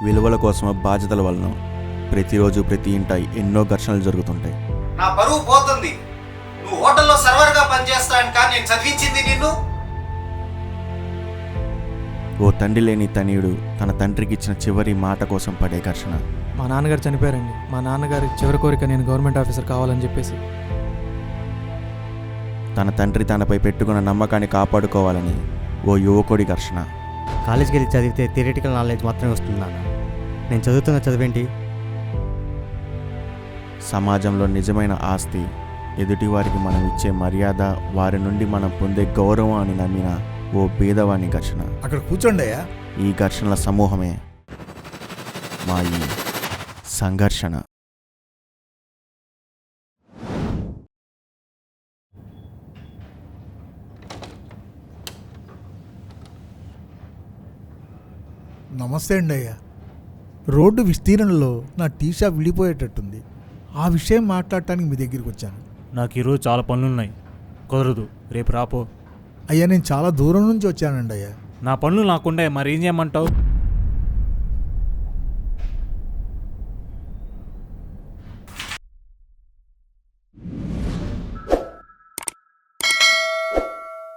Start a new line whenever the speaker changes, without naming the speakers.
విలువల కోసం బాధ్యతల వలన ప్రతిరోజు ప్రతి ఇంట ఎన్నో ఘర్షణలు జరుగుతుంటాయి.
నా పరువు పోతుంది. నువ్వు హోటల్లో సర్వర్గా పనిచేస్తాను కానీ నేను చదివించింది నిన్ను.
ఓ తండ్రి లేని తనయుడు తన తండ్రికి ఇచ్చిన చివరి మాట కోసం పడే ఘర్షణ.
మా నాన్నగారు చనిపోయారండి. మా నాన్నగారి చివరి కోరిక నేను గవర్నమెంట్ ఆఫీసర్ కావాలని చెప్పేసి.
తన తండ్రి తనపై పెట్టుకున్న నమ్మకాన్ని కాపాడుకోవాలని ఓ యువకుడి ఘర్షణ.
కాలేజ్కి వెళ్ళి చదివితే థియరిటికల్ నాలెడ్జ్ మాత్రమే వస్తుంది నాన్న. నేను చదువుతున్న చదివేంటి?
సమాజంలో నిజమైన ఆస్తి ఎదుటివారికి మనం ఇచ్చే మర్యాద, వారి నుండి మనం పొందే గౌరవం అని నమ్మిన ఓ పేదవాని ఘర్షణ.
అక్కడ కూర్చోండి అయ్యా.
ఈ ఘర్షణల సమూహమే మా ఈ సంఘర్షణ.
నమస్తే అండి అయ్యా. రోడ్డు విస్తీర్ణంలో నా టీ షాప్ విడిపోయేటట్టుంది. ఆ విషయం మాట్లాడటానికి మీ దగ్గరికి వచ్చాను.
నాకు ఈరోజు చాలా పనులున్నాయి, కుదరదు, రేపు రాపో.
అయ్యా నేను చాలా దూరం నుంచి వచ్చానండి అయ్యా.
నా పనులు నాకుండే, మరి ఏం చేయమంటావు?